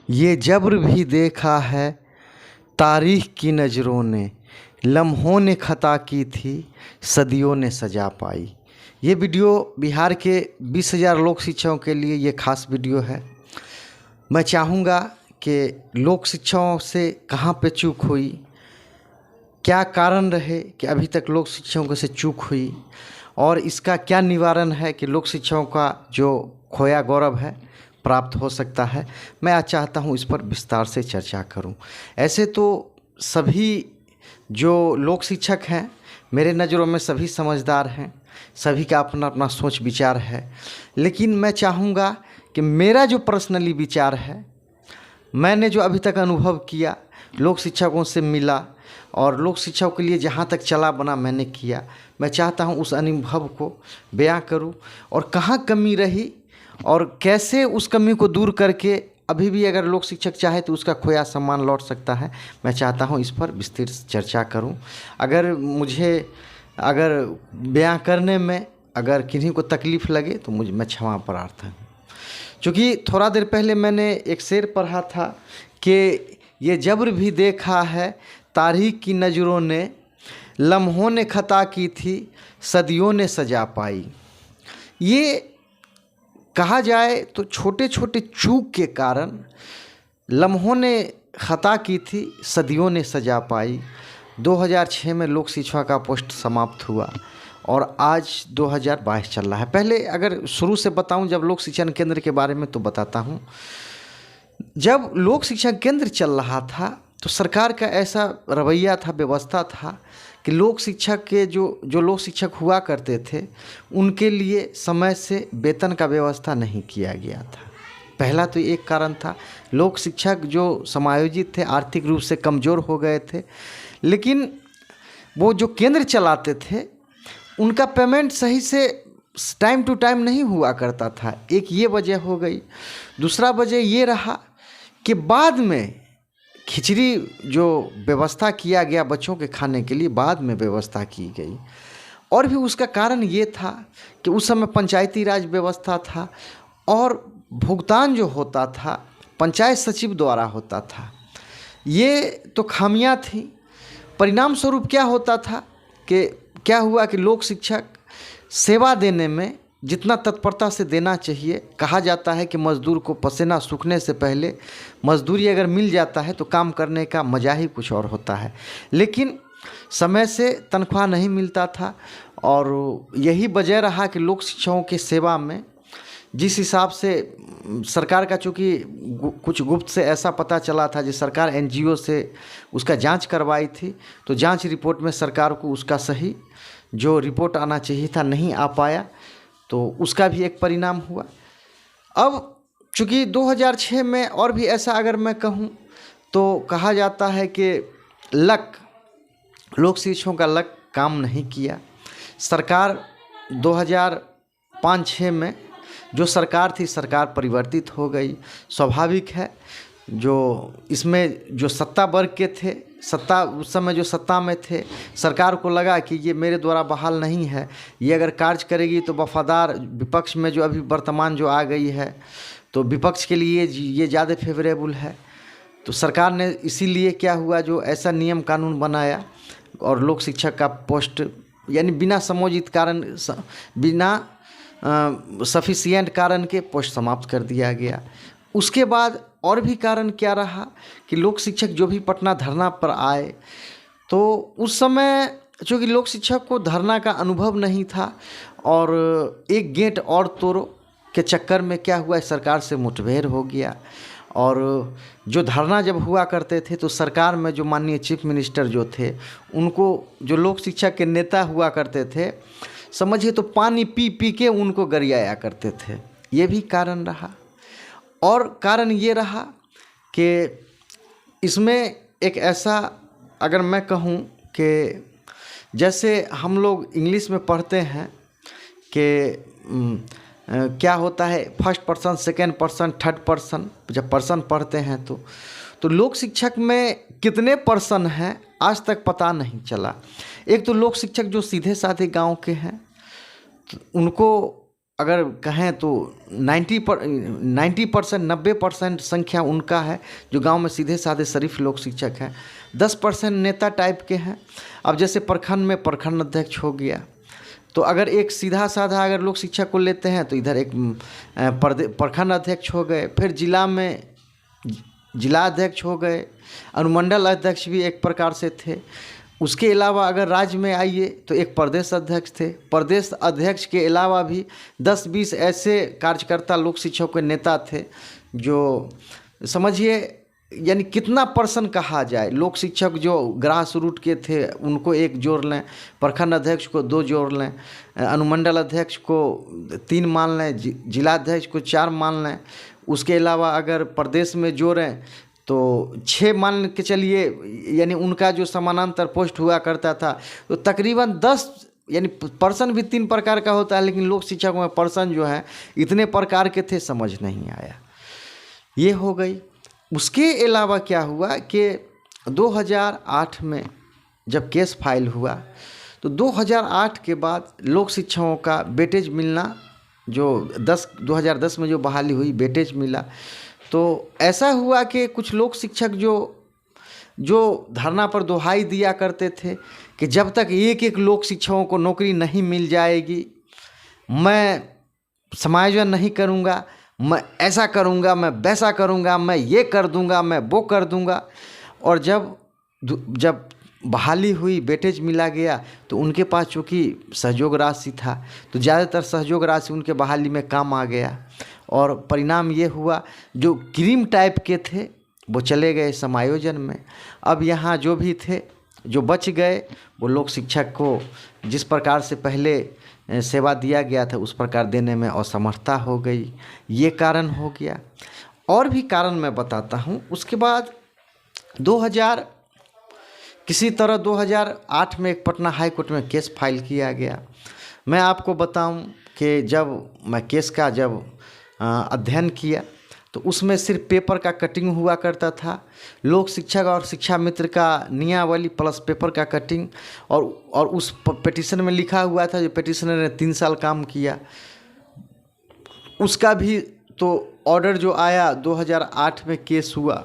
ये जब्र भी देखा है तारीख की नज़रों ने, लम्हों ने खता की थी, सदियों ने सजा पाई। ये वीडियो बिहार के 20,000 लोक शिक्षकों के लिए ये खास वीडियो है। मैं चाहूँगा कि लोक शिक्षकों से कहाँ पे चूक हुई, क्या कारण रहे कि अभी तक लोक शिक्षकों से चूक हुई, और इसका क्या निवारण है कि लोक शिक्षकों का जो खोया गौरव है प्राप्त हो सकता है। मैं आज चाहता हूँ इस पर विस्तार से चर्चा करूँ। ऐसे तो सभी जो लोक शिक्षक हैं मेरे नज़रों में सभी समझदार हैं, सभी का अपना अपना सोच विचार है, लेकिन मैं चाहूँगा कि मेरा जो पर्सनली विचार है, मैंने जो अभी तक अनुभव किया, लोक शिक्षकों से मिला और लोक शिक्षकों के लिए जहाँ तक चला बना मैंने किया, मैं चाहता हूँ उस अनुभव को बयां करूँ और कहाँ कमी रही और कैसे उस कमी को दूर करके अभी भी अगर लोक शिक्षक चाहे तो उसका खोया सम्मान लौट सकता है। मैं चाहता हूँ इस पर विस्तृत चर्चा करूँ। अगर बयां करने में अगर किन्हीं को तकलीफ़ लगे तो मैं क्षमा प्रार्थी हूँ। क्योंकि थोड़ा देर पहले मैंने एक शेर पढ़ा था कि ये जब्र भी देखा है तारीख की नज़रों ने, लम्हों ने खता की थी, सदियों ने सजा पाई। ये कहा जाए तो छोटे छोटे चूक के कारण लम्हों ने खता की थी, सदियों ने सजा पाई। 2006 में लोक शिक्षा का पोस्ट समाप्त हुआ और आज 2022 चल रहा है। पहले अगर शुरू से बताऊं जब लोक शिक्षण केंद्र के बारे में तो बताता हूं। जब लोक शिक्षण केंद्र चल रहा था तो सरकार का ऐसा रवैया था, व्यवस्था था कि लोक शिक्षक के जो लोक शिक्षक हुआ करते थे उनके लिए समय से वेतन का व्यवस्था नहीं किया गया था। पहला तो एक कारण था, लोक शिक्षक जो समायोजित थे आर्थिक रूप से कमज़ोर हो गए थे, लेकिन वो जो केंद्र चलाते थे उनका पेमेंट सही से टाइम टू टाइम नहीं हुआ करता था। एक ये वजह हो गई। दूसरा वजह ये रहा कि बाद में खिचड़ी जो व्यवस्था किया गया बच्चों के खाने के लिए, बाद में व्यवस्था की गई। और भी उसका कारण ये था कि उस समय पंचायती राज व्यवस्था था और भुगतान जो होता था पंचायत सचिव द्वारा होता था। ये तो खामियां थी। परिणाम स्वरूप क्या होता था कि क्या हुआ कि लोक शिक्षक सेवा देने में जितना तत्परता से देना चाहिए, कहा जाता है कि मज़दूर को पसीना सूखने से पहले मजदूरी अगर मिल जाता है तो काम करने का मज़ा ही कुछ और होता है, लेकिन समय से तनख्वाह नहीं मिलता था। और यही वजह रहा कि लोक शिक्षकों के सेवा में जिस हिसाब से सरकार का, चूँकि कुछ गुप्त से ऐसा पता चला था, जिस सरकार एनजीओ से उसका जांच करवाई थी, तो जांच रिपोर्ट में सरकार को उसका सही जो रिपोर्ट आना चाहिए था नहीं आ पाया, तो उसका भी एक परिणाम हुआ। अब चूँकि 2006 में और भी ऐसा अगर मैं कहूँ तो कहा जाता है कि लोक शिक्षकों का लक काम नहीं किया। सरकार 2005-06 में जो सरकार थी, सरकार परिवर्तित हो गई। स्वाभाविक है, जो इसमें जो सत्ता वर्ग के थे, उस समय जो सत्ता में थे, सरकार को लगा कि ये मेरे द्वारा बहाल नहीं है, ये अगर कार्य करेगी तो वफादार विपक्ष में जो अभी वर्तमान जो आ गई है तो विपक्ष के लिए ये ज़्यादा फेवरेबल है। तो सरकार ने इसीलिए क्या हुआ, जो ऐसा नियम कानून बनाया और लोक शिक्षक का पोस्ट यानी बिना समोचित कारण, बिना सफिशिएंट कारण के पोस्ट समाप्त कर दिया गया। उसके बाद और भी कारण क्या रहा कि लोक शिक्षक जो भी पटना धरना पर आए तो उस समय चूँकि लोक शिक्षक को धरना का अनुभव नहीं था और एक गेट और तोड़ो के चक्कर में क्या हुआ, सरकार से मुठभेड़ हो गया। और जो धरना जब हुआ करते थे तो सरकार में जो माननीय चीफ मिनिस्टर जो थे, उनको जो लोक शिक्षक के नेता हुआ करते थे, समझिए तो पानी पी पी के उनको गरियाया करते थे। ये भी कारण रहा। और कारण ये रहा कि इसमें एक ऐसा अगर मैं कहूँ कि जैसे हम लोग इंग्लिश में पढ़ते हैं कि क्या होता है, first person, second person, third person, जब पर्सन पढ़ते हैं तो लोक शिक्षक में कितने पर्सन हैं आज तक पता नहीं चला। एक तो लोक शिक्षक जो सीधे साधे गांव के हैं, तो उनको अगर कहें तो 90% 90% संख्या उनका है जो गांव में सीधे साधे शरीफ लोक शिक्षक हैं। 10% नेता टाइप के हैं। अब जैसे प्रखंड में प्रखंड अध्यक्ष हो गया, तो अगर एक सीधा साधा अगर लोक शिक्षक को लेते हैं तो इधर एक प्रखंड अध्यक्ष हो गए, फिर जिला में जिला अध्यक्ष हो गए, अनुमंडल अध्यक्ष भी एक प्रकार से थे। उसके अलावा अगर राज्य में आइए तो एक प्रदेश अध्यक्ष थे। प्रदेश अध्यक्ष के अलावा भी 10-20 ऐसे कार्यकर्ता लोक शिक्षक के नेता थे जो समझिए यानी कितना पर्सन कहा जाए, लोक शिक्षक जो ग्रास रूट के थे उनको 1 जोड़ लें, प्रखंड अध्यक्ष को 2 जोड़ लें, अनुमंडल अध्यक्ष को 3 मान लें, जिला अध्यक्ष को 4 मान लें। उसके अलावा अगर प्रदेश में जोड़ें तो 6 मान के चलिए, यानी उनका जो समानांतर पोस्ट हुआ करता था तो तकरीबन 10, यानी पर्सन भी 3 प्रकार का होता है, लेकिन लोक शिक्षक में पर्सन जो है इतने प्रकार के थे, समझ नहीं आया। ये हो गई। उसके अलावा क्या हुआ कि 2008 में जब केस फाइल हुआ तो 2008 के बाद लोक शिक्षकों का वेटेज मिलना, जो 2010 में जो बहाली हुई वेटेज मिला, तो ऐसा हुआ कि कुछ लोक शिक्षक जो धरना पर दोहाई दिया करते थे कि जब तक एक लोक शिक्षकों को नौकरी नहीं मिल जाएगी मैं समायोजन नहीं करूँगा, मैं ऐसा करूँगा, मैं वैसा करूँगा, मैं ये कर दूँगा, मैं वो कर दूँगा। और जब बहाली हुई, वेटेज मिला गया, तो उनके पास चूँकि सहयोग राशि था तो ज़्यादातर सहयोग राशि उनके बहाली में काम आ गया। और परिणाम ये हुआ जो क्रीम टाइप के थे वो चले गए समायोजन में। अब यहाँ जो भी थे जो बच गए वो लोक शिक्षक को जिस प्रकार से पहले सेवा दिया गया था उस प्रकार देने में असमर्थता हो गई। ये कारण हो गया। और भी कारण मैं बताता हूँ। उसके बाद 2008 में एक पटना हाई कोर्ट में केस फाइल किया गया। मैं आपको बताऊं कि जब मैं केस का अध्ययन किया तो उसमें सिर्फ पेपर का कटिंग हुआ करता था। लोक शिक्षक और शिक्षा मित्र का नियमावली प्लस पेपर का कटिंग, और उस पिटीशन में लिखा हुआ था, जो पिटीशनर ने 3 साल काम किया उसका भी तो ऑर्डर जो आया 2008 में केस हुआ,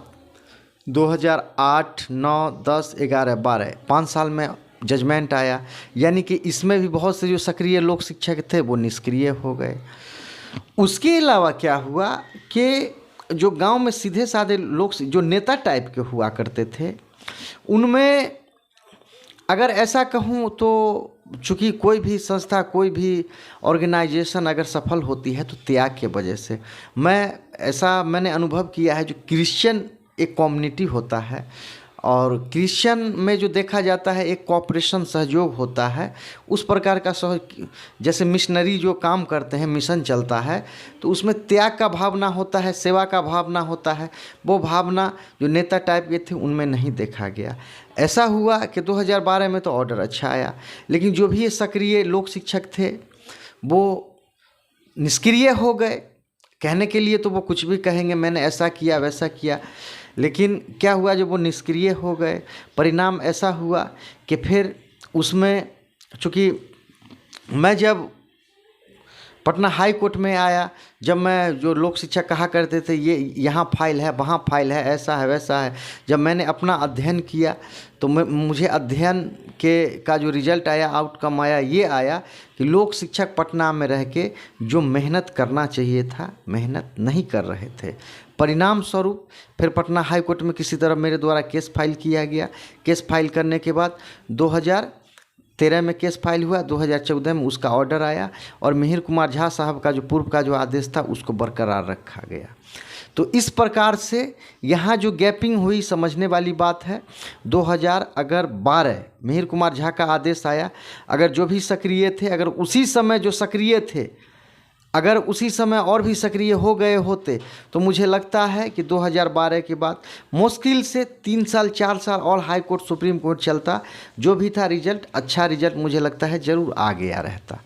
2008, 9, 10, 11, 12 5 साल में जजमेंट आया। यानी कि इसमें भी बहुत से जो सक्रिय लोक शिक्षक थे वो निष्क्रिय हो गए। उसके अलावा क्या हुआ कि जो गांव में सीधे साधे लोग जो नेता टाइप के हुआ करते थे उनमें अगर ऐसा कहूँ तो चूँकि कोई भी संस्था, कोई भी ऑर्गेनाइजेशन अगर सफल होती है तो त्याग के वजह से। मैंने अनुभव किया है। जो क्रिश्चियन एक कम्युनिटी होता है और क्रिश्चियन में जो देखा जाता है एक कोऑपरेशन, सहयोग होता है, उस प्रकार का सहयोग, जैसे मिशनरी जो काम करते हैं, मिशन चलता है तो उसमें त्याग का भावना होता है, सेवा का भावना होता है। वो भावना जो नेता टाइप के थे उनमें नहीं देखा गया। ऐसा हुआ कि 2012 में तो ऑर्डर अच्छा आया, लेकिन जो भी ये सक्रिय लोक शिक्षक थे वो निष्क्रिय हो गए। कहने के लिए तो वो कुछ भी कहेंगे, मैंने ऐसा किया वैसा किया, लेकिन क्या हुआ जब वो निष्क्रिय हो गए, परिणाम ऐसा हुआ कि फिर उसमें चूँकि मैं जब पटना हाई कोर्ट में आया, जब मैं जो लोक शिक्षक कहा करते थे ये यहाँ फाइल है, वहाँ फाइल है, ऐसा है वैसा है, जब मैंने अपना अध्ययन किया तो मुझे अध्ययन का जो रिजल्ट आया, आउटकम आया, ये आया कि लोक शिक्षक पटना में रह के जो मेहनत करना चाहिए था मेहनत नहीं कर रहे थे। परिणाम स्वरूप फिर पटना हाई कोर्ट में किसी तरह मेरे द्वारा केस फाइल किया गया। केस फाइल करने के बाद 2013 में केस फाइल हुआ, 2014 में उसका ऑर्डर आया और मिहिर कुमार झा साहब का जो पूर्व का जो आदेश था उसको बरकरार रखा गया। तो इस प्रकार से यहाँ जो गैपिंग हुई समझने वाली बात है। 2012 मिहिर कुमार झा का आदेश आया, अगर जो भी सक्रिय थे, अगर उसी समय जो सक्रिय थे अगर उसी समय और भी सक्रिय हो गए होते तो मुझे लगता है कि 2012 के बाद मुश्किल से 3 साल 4 साल और हाई कोर्ट सुप्रीम कोर्ट चलता। जो भी था रिजल्ट, अच्छा रिजल्ट मुझे लगता है ज़रूर आ गया रहता।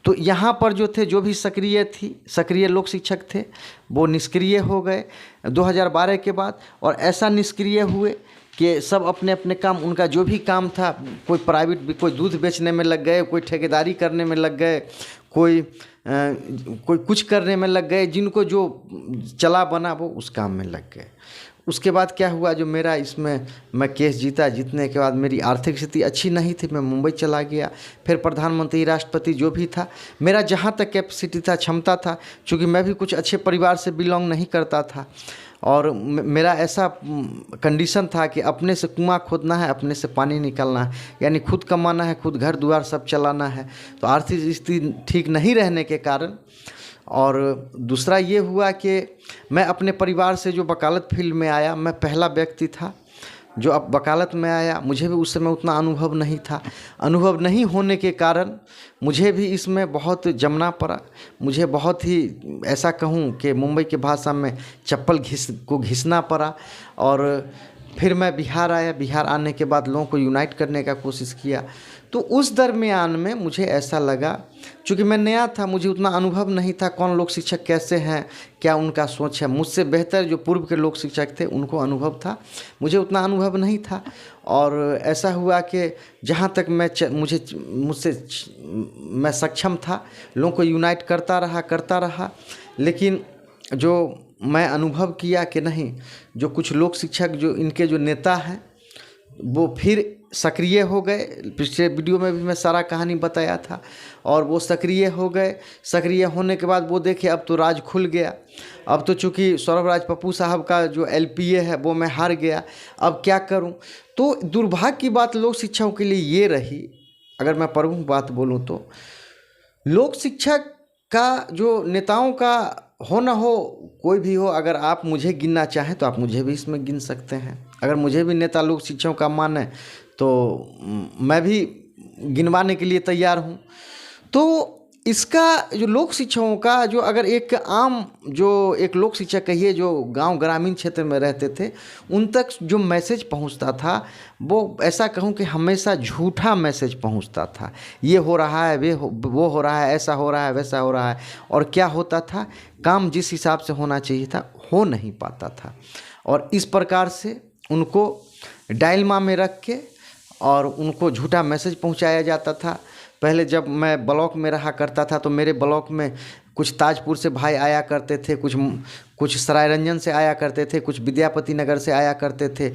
तो यहाँ पर जो थे, जो भी सक्रिय लोक शिक्षक थे वो निष्क्रिय हो गए 2012 के बाद। और ऐसा निष्क्रिय हुए कि सब अपने अपने काम, उनका जो भी काम था, कोई प्राइवेट, कोई दूध बेचने में लग गए, कोई ठेकेदारी करने में लग गए, कोई कोई कुछ करने में लग गए, जिनको जो चला बना वो उस काम में लग गए। उसके बाद क्या हुआ, जो मेरा इसमें मैं केस जीता, जीतने के बाद मेरी आर्थिक स्थिति अच्छी नहीं थी, मैं मुंबई चला गया। फिर प्रधानमंत्री, राष्ट्रपति जो भी था, मेरा जहाँ तक कैपेसिटी था, क्षमता था, चूँकि मैं भी कुछ अच्छे परिवार से बिलोंग नहीं करता था और मेरा ऐसा कंडीशन था कि अपने से कुआं खोदना है, अपने से पानी निकालना है, यानी खुद कमाना है, खुद घर द्वार सब चलाना है। तो आर्थिक स्थिति ठीक नहीं रहने के कारण, और दूसरा ये हुआ कि मैं अपने परिवार से जो वकालत फील्ड में आया, मैं पहला व्यक्ति था जो अब वकालत में आया। मुझे भी उस समय उतना अनुभव नहीं था। अनुभव नहीं होने के कारण मुझे भी इसमें बहुत जमना पड़ा। मुझे बहुत ही, ऐसा कहूँ कि मुंबई की भाषा में, चप्पल घिसना पड़ा। और फिर मैं बिहार आया। बिहार आने के बाद लोगों को यूनाइट करने का कोशिश किया। तो उस दरमियान में मुझे ऐसा लगा, चूँकि मैं नया था, मुझे उतना अनुभव नहीं था कौन लोक शिक्षक कैसे हैं, क्या उनका सोच है। मुझसे बेहतर जो पूर्व के लोक शिक्षक थे उनको अनुभव था, मुझे उतना अनुभव नहीं था। और ऐसा हुआ कि जहाँ तक मैं सक्षम था, लोगों को यूनाइट करता रहा। लेकिन जो मैं अनुभव किया कि नहीं, जो कुछ लोक शिक्षक, जो इनके जो नेता हैं, वो फिर सक्रिय हो गए। पिछले वीडियो में भी मैं सारा कहानी बताया था। और वो सक्रिय हो गए। सक्रिय होने के बाद वो देखे अब तो राज खुल गया। अब तो चूँकि सौरभ पप्पू साहब का जो LPA है वो मैं हार गया, अब क्या करूं। तो दुर्भाग्य की बात लोक शिक्षकों के लिए ये रही, अगर मैं प्रमुख बात बोलूं तो, लोक शिक्षक का जो नेताओं का हो न हो, कोई भी हो, अगर आप मुझे गिनना चाहें तो आप मुझे भी इसमें गिन सकते हैं। अगर मुझे भी नेता लोक शिक्षकों का माने तो मैं भी गिनवाने के लिए तैयार हूँ। तो इसका जो लोक शिक्षकों का, जो अगर एक आम, जो एक लोक शिक्षक कहिए जो गांव ग्रामीण क्षेत्र में रहते थे, उन तक जो मैसेज पहुंचता था, वो ऐसा कहूं कि हमेशा झूठा मैसेज पहुंचता था। ये हो रहा है, वो हो रहा है, ऐसा हो रहा है, वैसा हो रहा है। और क्या होता था, काम जिस हिसाब से होना चाहिए था हो नहीं पाता था। और इस प्रकार से उनको डायलमा में रख के और उनको झूठा मैसेज पहुंचाया जाता था। पहले जब मैं ब्लॉक में रहा करता था तो मेरे ब्लॉक में कुछ ताजपुर से भाई आया करते थे, कुछ सरायरंजन से आया करते थे, कुछ विद्यापति नगर से आया करते थे।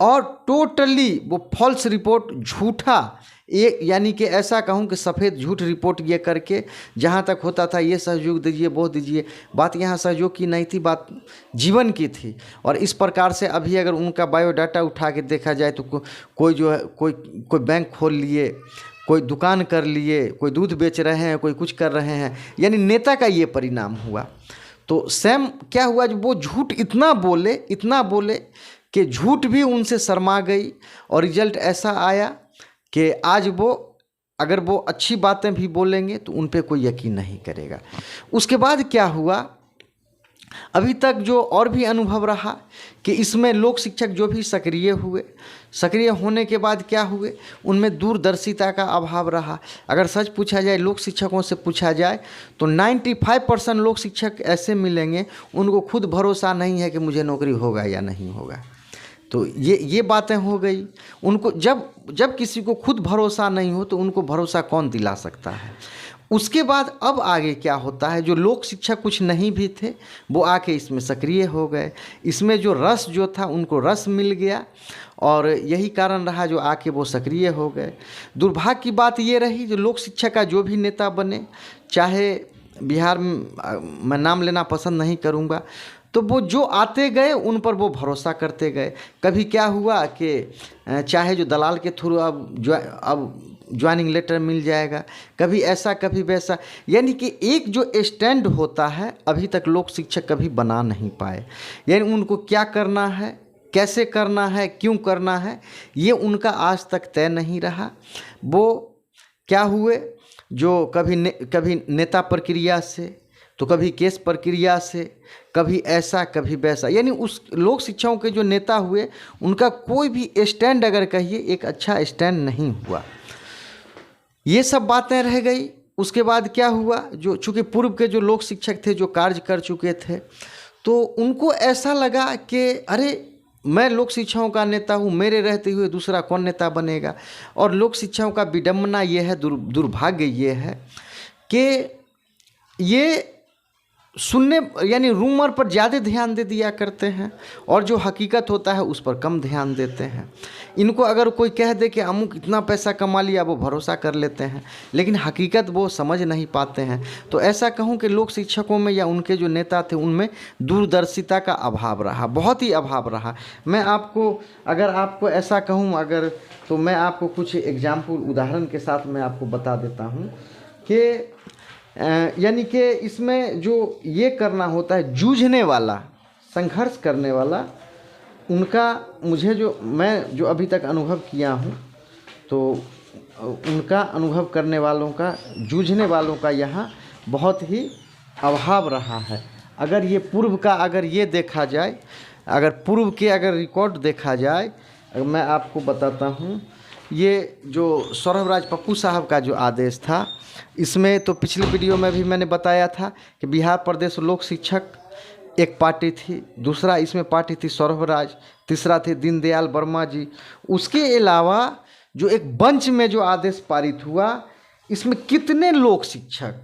और टोटली वो फॉल्स रिपोर्ट, झूठा, एक यानी कि ऐसा कहूँ कि सफ़ेद झूठ रिपोर्ट ये करके, जहाँ तक होता था ये सहयोग दीजिए, वो दीजिए। बात यहाँ सहयोग की नहीं थी, बात जीवन की थी। और इस प्रकार से अभी अगर उनका बायोडाटा उठा के देखा जाए तो कोई जो है, कोई बैंक खोल लिए, कोई दुकान कर लिए, कोई दूध बेच रहे हैं, कोई कुछ कर रहे हैं, यानी नेता का ये परिणाम हुआ। तो सेम क्या हुआ, जो वो झूठ इतना बोले कि झूठ भी उनसे शर्मा गई। और रिजल्ट ऐसा आया कि आज वो, अगर वो अच्छी बातें भी बोलेंगे तो उन पे कोई यकीन नहीं करेगा। उसके बाद क्या हुआ, अभी तक जो और भी अनुभव रहा कि इसमें लोक शिक्षक जो भी सक्रिय हुए, सक्रिय होने के बाद क्या हुए, उनमें दूरदर्शिता का अभाव रहा। अगर सच पूछा जाए, लोक शिक्षकों से पूछा जाए तो 95% लोक शिक्षक ऐसे मिलेंगे उनको खुद भरोसा नहीं है कि मुझे नौकरी होगा या नहीं होगा। तो ये बातें हो गई। उनको जब किसी को खुद भरोसा नहीं हो तो उनको भरोसा कौन दिला सकता है। उसके बाद अब आगे क्या होता है, जो लोक शिक्षक कुछ नहीं भी थे वो आके इसमें सक्रिय हो गए। इसमें जो रस जो था उनको रस मिल गया और यही कारण रहा जो आके वो सक्रिय हो गए। दुर्भाग्य की बात ये रही, जो लोक शिक्षक का जो भी नेता बने, चाहे बिहार में, मैं नाम लेना पसंद नहीं करूँगा, तो वो जो आते गए उन पर वो भरोसा करते गए। कभी क्या हुआ कि चाहे जो दलाल के थ्रू अब ज्वाइनिंग लेटर मिल जाएगा, कभी ऐसा कभी वैसा, यानी कि एक जो स्टैंड होता है अभी तक लोक शिक्षक कभी बना नहीं पाए। यानी उनको क्या करना है, कैसे करना है, क्यों करना है, ये उनका आज तक तय नहीं रहा। वो क्या हुए, जो कभी नेता प्रक्रिया से, तो कभी केस प्रक्रिया से, कभी ऐसा कभी वैसा, यानी उस लोक शिक्षकों के जो नेता हुए उनका कोई भी स्टैंड, अगर कहिए, एक अच्छा स्टैंड नहीं हुआ। ये सब बातें रह गई। उसके बाद क्या हुआ, जो चूँकि पूर्व के जो लोक शिक्षक थे जो कार्य कर चुके थे, तो उनको ऐसा लगा कि अरे मैं लोक शिक्षकों का नेता हूँ, मेरे रहते हुए दूसरा कौन नेता बनेगा। और लोक शिक्षकों का विडम्बना ये है, दुर्भाग्य ये है कि ये सुनने यानी रूमर पर ज़्यादा ध्यान दे दिया करते हैं और जो हकीकत होता है उस पर कम ध्यान देते हैं। इनको अगर कोई कह दे कि अमुक इतना पैसा कमा लिया, वो भरोसा कर लेते हैं, लेकिन हकीकत वो समझ नहीं पाते हैं। तो ऐसा कहूँ कि लोक शिक्षकों में या उनके जो नेता थे उनमें दूरदर्शिता का अभाव रहा, बहुत ही अभाव रहा। मैं आपको अगर आपको ऐसा कहूँ अगर, तो मैं आपको कुछ एग्जाम्पल उदाहरण के साथ मैं आपको बता देता हूँ कि यानी कि इसमें जो ये करना होता है, जूझने वाला, संघर्ष करने वाला, उनका मुझे मैं जो अभी तक अनुभव किया हूँ, तो उनका अनुभव करने वालों का, जूझने वालों का यहाँ बहुत ही अभाव रहा है। अगर ये पूर्व का अगर ये देखा जाए, अगर पूर्व के अगर रिकॉर्ड देखा जाए, मैं आपको बताता हूँ, ये जो सौरभराज पप्पू साहब का जो आदेश था, इसमें तो पिछले वीडियो में भी मैंने बताया था कि बिहार प्रदेश लोक शिक्षक एक पार्टी थी, दूसरा इसमें पार्टी थी सौरभराज, तीसरा थे दीनदयाल वर्मा जी। उसके अलावा जो एक बंच में जो आदेश पारित हुआ, इसमें कितने लोक शिक्षक,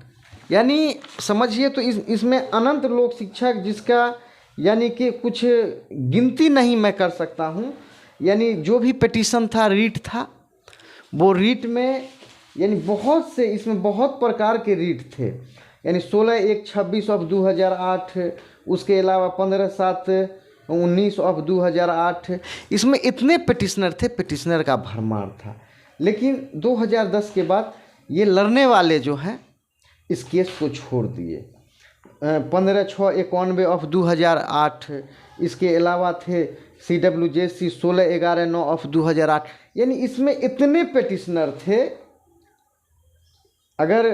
यानी समझिए तो इसमें अनंत लोक शिक्षक, जिसका यानी कि कुछ गिनती नहीं मैं कर सकता हूँ। यानी जो भी पिटीशन था, रीट था, वो रीट में यानी बहुत से, इसमें बहुत प्रकार के रीट थे। यानी 16/1/26 ऑफ 2008, उसके अलावा 15/7/19 ऑफ 2008, इसमें इतने पिटिशनर थे, पिटिशनर का भरमार था। लेकिन 2010 के बाद ये लड़ने वाले जो हैं इस केस को छोड़ दिए। 15/6/91 ऑफ 2008, इसके अलावा थे CWJC 16/11/9 ऑफ 2008। यानी इसमें इतने पिटिशनर थे, अगर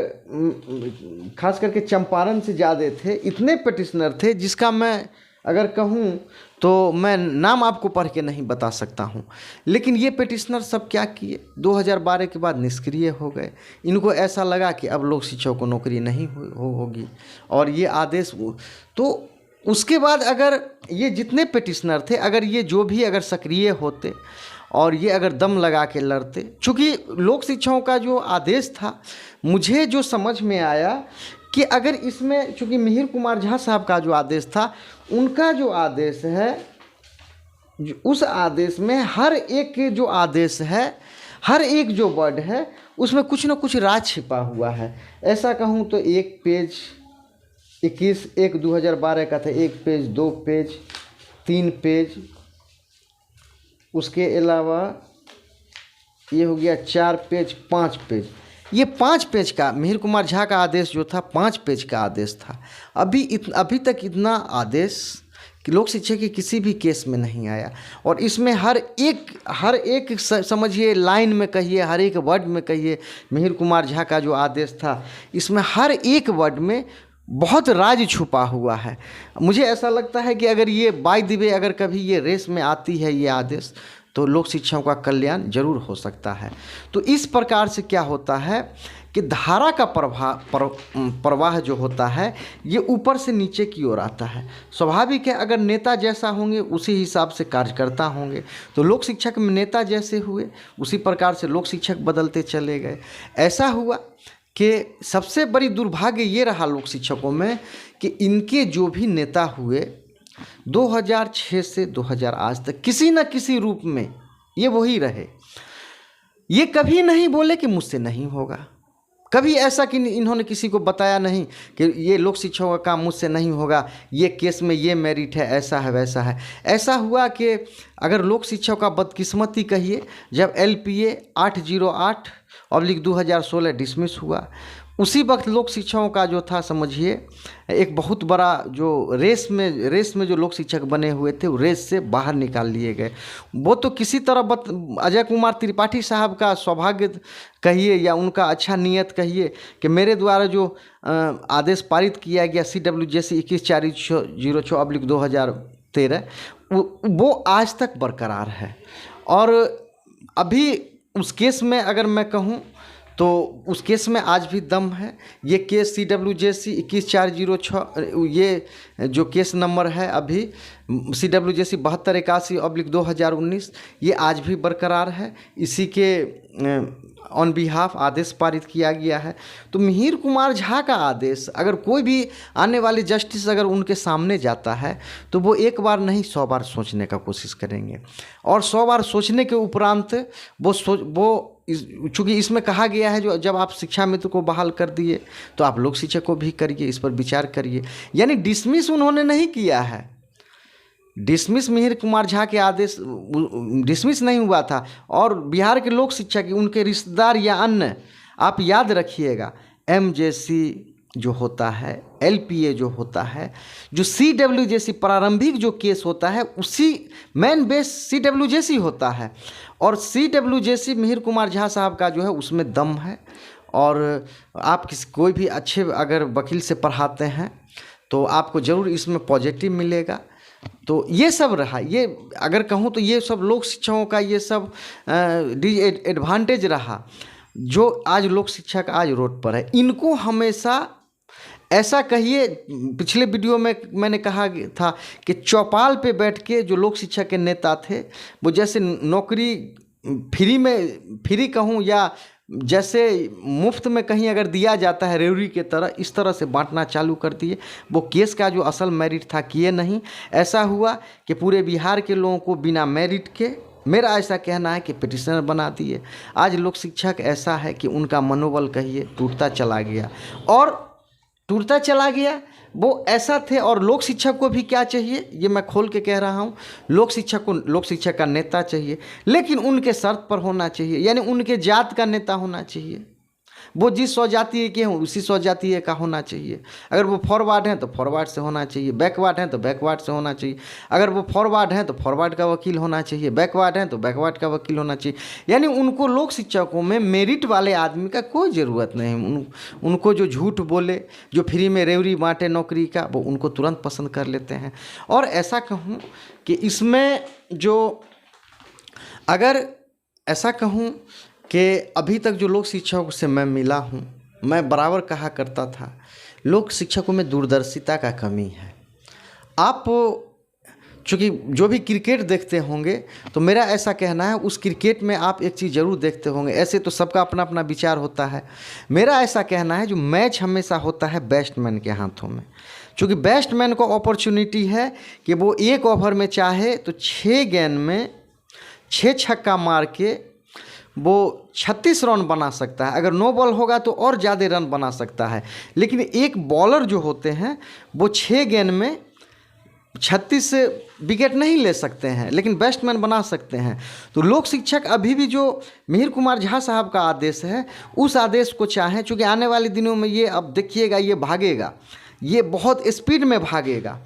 खास करके चंपारण से ज़्यादा थे, इतने पिटिशनर थे जिसका मैं अगर कहूँ तो मैं नाम आपको पढ़ के नहीं बता सकता हूँ। लेकिन ये पिटिशनर सब क्या किए, 2012 के बाद निष्क्रिय हो गए। इनको ऐसा लगा कि अब लोक शिक्षकों को नौकरी नहीं होगी, और ये आदेश, तो उसके बाद अगर ये जितने पिटिशनर थे, अगर ये जो भी अगर सक्रिय होते और ये अगर दम लगा के लड़ते, चूँकि लोक शिक्षकों का जो आदेश था, मुझे जो समझ में आया कि अगर इसमें, चूँकि मिहिर कुमार झा साहब का जो आदेश था, उनका जो आदेश है, उस आदेश में हर एक जो आदेश है, हर एक जो वर्ड है, उसमें कुछ न कुछ राज छिपा हुआ है। ऐसा कहूँ तो 1 पेज 21/1/2012 का था, 1 पेज, 2 पेज, 3 पेज, उसके अलावा ये हो गया 4 पेज, 5 पेज। ये 5 पेज का मिहिर कुमार झा का आदेश जो था, 5 पेज का आदेश था। अभी तक इतना आदेश कि लोक शिक्षक के किसी भी केस में नहीं आया। और इसमें हर एक समझिए लाइन में कहिए, हर एक वर्ड में कहिए, मिहिर कुमार झा का जो आदेश था, इसमें हर एक वर्ड में बहुत राज छुपा हुआ है। मुझे ऐसा लगता है कि अगर ये बाय द वे अगर कभी ये रेस में आती है ये आदेश, तो लोक शिक्षकों का कल्याण जरूर हो सकता है। तो इस प्रकार से क्या होता है कि धारा का प्रवाह जो होता है, ये ऊपर से नीचे की ओर आता है। स्वाभाविक है, अगर नेता जैसा होंगे उसी हिसाब से कार्यकर्ता होंगे। तो लोक शिक्षक में नेता जैसे हुए, उसी प्रकार से लोक शिक्षक बदलते चले गए। ऐसा हुआ कि सबसे बड़ी दुर्भाग्य ये रहा लोक शिक्षकों में कि इनके जो भी नेता हुए 2006 से 2000 आज तक किसी न किसी रूप में ये वही रहे। ये कभी नहीं बोले कि मुझसे नहीं होगा, कभी ऐसा कि इन्होंने किसी को बताया नहीं कि ये लोक शिक्षकों का काम मुझसे नहीं होगा, ये केस में ये मेरिट है, ऐसा है वैसा है। ऐसा हुआ कि अगर लोक शिक्षकों का बदकिस्मती कहिए, जब LPA 808/2016 डिसमिस हुआ, उसी वक्त लोक शिक्षकों का जो था समझिए एक बहुत बड़ा जो रेस में जो लोक शिक्षक बने हुए थे, वो रेस से बाहर निकाल लिए गए। वो तो किसी तरह अजय कुमार त्रिपाठी साहब का सौभाग्य कहिए या उनका अच्छा नियत कहिए कि मेरे द्वारा जो आदेश पारित किया गया CWJC 21/4/2013 वो आज तक बरकरार है। और अभी उस केस में अगर मैं कहूँ तो उस केस में आज भी दम है। ये केस CWJC 21406, ये जो केस नंबर है अभी CWJC 7281/2019, ये आज भी बरकरार है। इसी के ऑन बिहाफ आदेश पारित किया गया है। तो मिहिर कुमार झा का आदेश अगर कोई भी आने वाले जस्टिस अगर उनके सामने जाता है तो वो एक बार नहीं 100 बार सोचने का कोशिश करेंगे, और 100 बार सोचने के उपरांत चूँकि इसमें कहा गया है जो जब आप शिक्षा मित्र को बहाल कर दिए तो आप लोक शिक्षक को भी करिए, इस पर विचार करिए। यानी डिसमिस उन्होंने नहीं किया है, डिसमिस मिहिर कुमार झा के आदेश डिसमिस नहीं हुआ था। और बिहार के लोक शिक्षक उनके रिश्तेदार या अन्य, आप याद रखिएगा, MJC जो होता है, LPA जो होता है, जो CWJC प्रारंभिक जो केस होता है उसी मेन बेस CWJC होता है। और CWJC मिहिर कुमार झा साहब का जो है उसमें दम है। और आप कोई भी अच्छे अगर वकील से पढ़ाते हैं तो आपको ज़रूर इसमें पॉजिटिव मिलेगा। तो ये सब रहा, ये अगर कहूँ तो ये सब लोक शिक्षकों का ये सब एडवांटेज रहा जो आज लोक शिक्षक आज रोड पर है। इनको हमेशा ऐसा कहिए, पिछले वीडियो में मैंने कहा था कि चौपाल पे बैठ के जो लोक शिक्षक के नेता थे वो जैसे नौकरी फ्री कहूँ या जैसे मुफ्त में कहीं अगर दिया जाता है रेवड़ी के तरह, इस तरह से बांटना चालू कर दिए। वो केस का जो असल मेरिट था किए नहीं। ऐसा हुआ कि पूरे बिहार के लोगों को बिना मेरिट के, मेरा ऐसा कहना है कि पिटिशनर बना दिए। आज लोक शिक्षक ऐसा है कि उनका मनोबल कहिए टूटता चला गया, और टूटता चला गया। वो ऐसा थे। और लोक शिक्षक को भी क्या चाहिए, ये मैं खोल के कह रहा हूँ, लोक शिक्षक को लोक शिक्षक का नेता चाहिए, लेकिन उनके शर्त पर होना चाहिए, यानी उनके जात का नेता होना चाहिए। वो जिस स्वजातीय के हों उसी स्वजातीय का होना चाहिए। अगर वो फॉरवर्ड हैं तो फॉरवर्ड से होना चाहिए, बैकवर्ड हैं तो बैकवर्ड से होना चाहिए। अगर वो फॉरवर्ड हैं तो फॉरवर्ड का वकील होना चाहिए, बैकवर्ड हैं तो बैकवर्ड का वकील होना चाहिए। यानी उनको लोक शिक्षकों में मेरिट वाले आदमी का कोई ज़रूरत नहीं। उनको जो झूठ बोले, जो फ्री में रेवड़ी बांटे नौकरी का, वो उनको तुरंत पसंद कर लेते हैं। और ऐसा कहूँ कि इसमें जो अगर ऐसा कहूँ कि अभी तक जो लोक शिक्षकों से मैं मिला हूँ, मैं बराबर कहा करता था लोक शिक्षकों में दूरदर्शिता का कमी है। आप चूँकि जो भी क्रिकेट देखते होंगे तो मेरा ऐसा कहना है उस क्रिकेट में आप एक चीज़ ज़रूर देखते होंगे। ऐसे तो सबका अपना अपना विचार होता है। मेरा ऐसा कहना है जो मैच हमेशा होता है बैट्समैन के हाथों में। चूँकि बैट्समैन को अपॉर्चुनिटी है कि वो एक ओवर में चाहे तो 6 गेंद में 6 छक्का मार के वो 36 रन बना सकता है। अगर नो बॉल होगा तो और ज़्यादा रन बना सकता है। लेकिन एक बॉलर जो होते हैं वो 6 गेंद में 36 विकेट नहीं ले सकते हैं, लेकिन बैट्समैन बना सकते हैं। तो लोक शिक्षक अभी भी जो मिहिर कुमार झा साहब का आदेश है उस आदेश को चाहें, चूँकि आने वाले दिनों में ये अब देखिएगा ये भागेगा, ये बहुत स्पीड में भागेगा।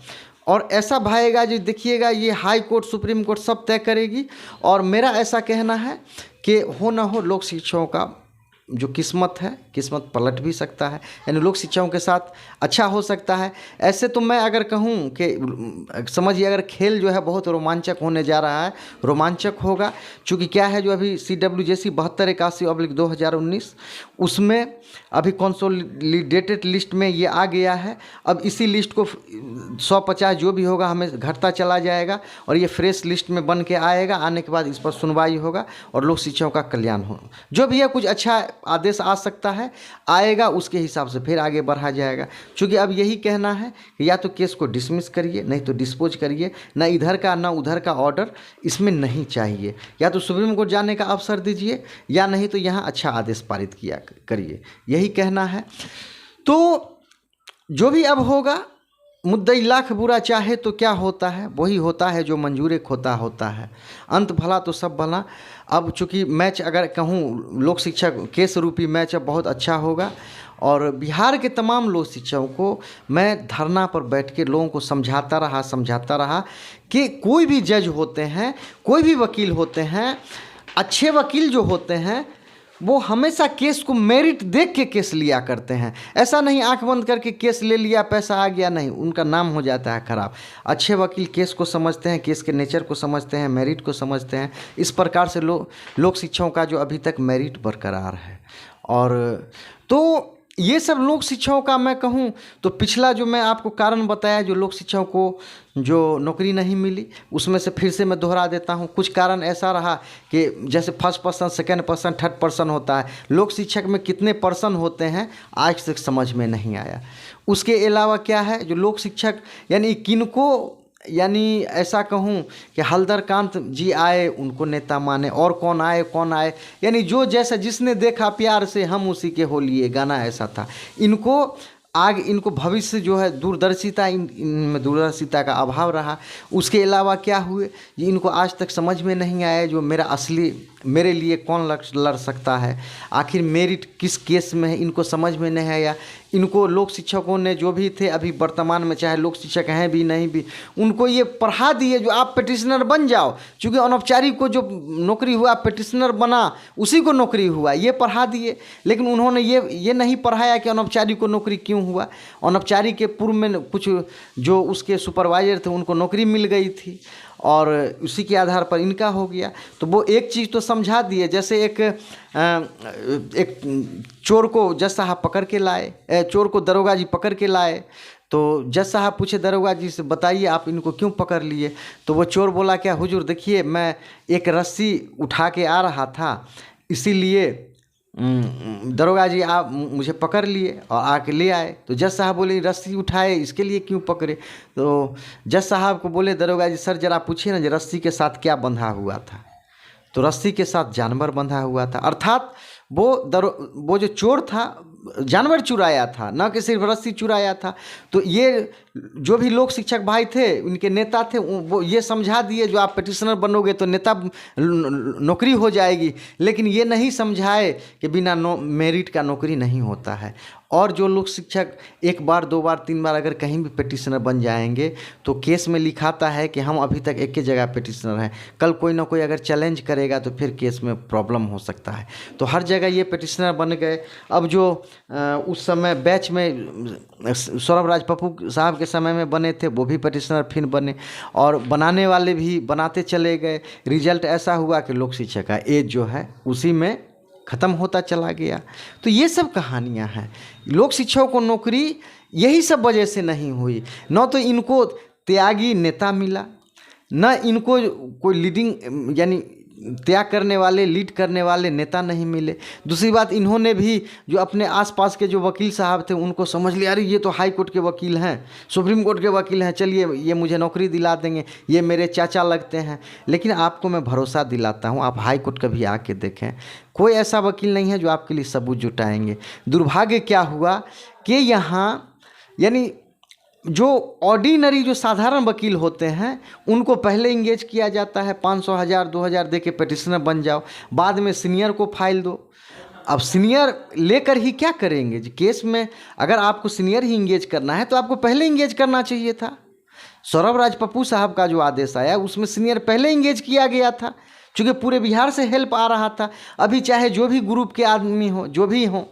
और ऐसा भागेगा जो देखिएगा ये हाई कोर्ट सुप्रीम कोर्ट सब तय करेगी। और मेरा ऐसा कहना है कि हो ना हो लोक शिक्षकों का जो किस्मत है, किस्मत पलट भी सकता है, यानी लोक शिक्षकों के साथ अच्छा हो सकता है। ऐसे तो मैं अगर कहूँ कि समझिए अगर खेल जो है बहुत रोमांचक होने जा रहा है, रोमांचक होगा। चूँकि क्या है जो अभी CWJC 7281/2019 उसमें अभी कंसोलिडेटेड लिस्ट में ये आ गया है। अब इसी लिस्ट को 150 जो भी होगा हमें घटता चला जाएगा और ये फ्रेश लिस्ट में बन के आएगा। आने के बाद इस पर सुनवाई होगा और लोक शिक्षकों का कल्याण हो। जो भी है कुछ अच्छा आदेश आ सकता है, आएगा, उसके हिसाब से फिर आगे बढ़ा जाएगा। क्योंकि अब यही कहना है कि या तो केस को डिसमिस करिए, नहीं तो डिस्पोज करिए। ना इधर का ना उधर का ऑर्डर इसमें नहीं चाहिए। या तो सुप्रीम कोर्ट जाने का अवसर दीजिए या नहीं तो यहाँ अच्छा आदेश पारित किया करिए, यही कहना है। तो जो भी अब होगा, मुद्दई लाख बुरा चाहे तो क्या होता है, वही होता है जो मंजूर खोता होता है। अंत भला तो सब भला। अब चूँकि मैच अगर कहूँ लोक शिक्षक केस रूपी मैच अब बहुत अच्छा होगा और बिहार के तमाम लोक शिक्षकों को मैं धरना पर बैठ के लोगों को समझाता रहा कि कोई भी जज होते हैं, कोई भी वकील होते हैं, अच्छे वकील जो होते हैं वो हमेशा केस को मेरिट देख के केस लिया करते हैं। ऐसा नहीं आंख बंद करके केस ले लिया, पैसा आ गया, नहीं, उनका नाम हो जाता है खराब। अच्छे वकील केस को समझते हैं, केस के नेचर को समझते हैं, मेरिट को समझते हैं। इस प्रकार से लोक शिक्षकों का जो अभी तक मेरिट बरकरार है और तो ये सब लोक शिक्षाओं का मैं कहूँ तो पिछला जो मैं आपको कारण बताया जो लोक शिक्षाओं को जो नौकरी नहीं मिली, उसमें से फिर से मैं दोहरा देता हूँ। कुछ कारण ऐसा रहा कि जैसे first person, second person, third person होता है, लोक शिक्षक में कितने पर्सन होते हैं आज तक समझ में नहीं आया। उसके अलावा क्या है जो लोक शिक्षक यानी किनको, यानी ऐसा कहूँ कि हलदरकांत जी आए उनको नेता माने, और कौन आए कौन आए, यानी जो जैसा जिसने देखा प्यार से हम उसी के हो लिए, गाना ऐसा था। इनको आगे इनको भविष्य जो है दूरदर्शिता, इनमें दूरदर्शिता का अभाव रहा। उसके अलावा क्या हुए, ये इनको आज तक समझ में नहीं आया जो मेरे लिए कौन लड़ सकता है, आखिर मेरिट किस केस में है, इनको समझ में नहीं आया। इनको लोक शिक्षकों ने जो भी थे अभी वर्तमान में चाहे लोक शिक्षक हैं भी नहीं भी, उनको ये पढ़ा दिए जो आप पिटिशनर बन जाओ, चूँकि अनौपचारिक को जो नौकरी हुआ पिटिशनर बना उसी को नौकरी हुआ, ये पढ़ा दिए। लेकिन उन्होंने ये नहीं पढ़ाया कि अनौपचारिक को नौकरी क्यों हुआ। अनौपचारिक के पूर्व में कुछ जो उसके सुपरवाइजर थे उनको नौकरी मिल गई थी और उसी के आधार पर इनका हो गया। तो वो एक चीज़ तो समझा दिए, जैसे एक चोर को जज साहब पकड़ के लाए, चोर को दरोगा जी पकड़ के लाए, तो जज साहब पूछे दरोगा जी से, बताइए आप इनको क्यों पकड़ लिए। तो वो चोर बोला, क्या हुजूर देखिए मैं एक रस्सी उठा के आ रहा था, इसीलिए दरोगा जी आप मुझे पकड़ लिए और आके ले आए। तो जज साहब बोले रस्सी उठाए इसके लिए क्यों पकड़े। तो जज साहब को बोले दरोगा जी, सर जरा पूछिए ना रस्सी के साथ क्या बंधा हुआ था। तो रस्सी के साथ जानवर बंधा हुआ था, अर्थात वो जो चोर था जानवर चुराया था, न कि सिर्फ रस्सी चुराया था। तो ये जो भी लोक शिक्षक भाई थे, उनके नेता थे, वो ये समझा दिए जो आप पिटिशनर बनोगे तो नेता नौकरी हो जाएगी, लेकिन ये नहीं समझाए कि बिना मेरिट का नौकरी नहीं होता है। और जो लोक शिक्षक एक बार दो बार तीन बार अगर कहीं भी पिटिशनर बन जाएंगे तो केस में लिखाता है कि हम अभी तक एक ही जगह पिटिशनर हैं, कल कोई ना कोई अगर चैलेंज करेगा तो फिर केस में प्रॉब्लम हो सकता है। तो हर जगह ये पिटिशनर बन गए। अब जो उस समय बैच में सौरभ राज पप्पू साहब के समय में बने थे वो भी पिटिशनर फिर बने, और बनाने वाले भी बनाते चले गए। रिजल्ट ऐसा हुआ कि लोक शिक्षक का एज जो है उसी में ख़त्म होता चला गया। तो ये सब कहानियाँ हैं। लोक शिक्षकों को नौकरी यही सब वजह से नहीं हुई, न तो इनको त्यागी नेता मिला, न इनको कोई लीडिंग यानी त्याग करने वाले लीड करने वाले नेता नहीं मिले। दूसरी बात, इन्होंने भी जो अपने आसपास के जो वकील साहब थे उनको समझ लिया, अरे ये तो हाई कोर्ट के वकील हैं, सुप्रीम कोर्ट के वकील हैं, चलिए ये मुझे नौकरी दिला देंगे, ये मेरे चाचा लगते हैं। लेकिन आपको मैं भरोसा दिलाता हूँ, आप हाई कोर्ट कभी आके देखें, कोई ऐसा वकील नहीं है जो आपके लिए सबूत जुटाएंगे। दुर्भाग्य क्या हुआ कि यहाँ यानी जो ऑर्डिनरी जो साधारण वकील होते हैं उनको पहले इंगेज किया जाता है, 500 1000 2000 दे के पिटिशनर बन जाओ, बाद में सीनियर को फाइल दो। अब सीनियर लेकर ही क्या करेंगे जी केस में, अगर आपको सीनियर ही इंगेज करना है तो आपको पहले इंगेज करना चाहिए था। सौरभ राज पप्पू साहब का जो आदेश आया उसमें सीनियर पहले इंगेज किया गया था, चूँकि पूरे बिहार से हेल्प आ रहा था। अभी चाहे जो भी ग्रुप के आदमी हो, जो भी हों,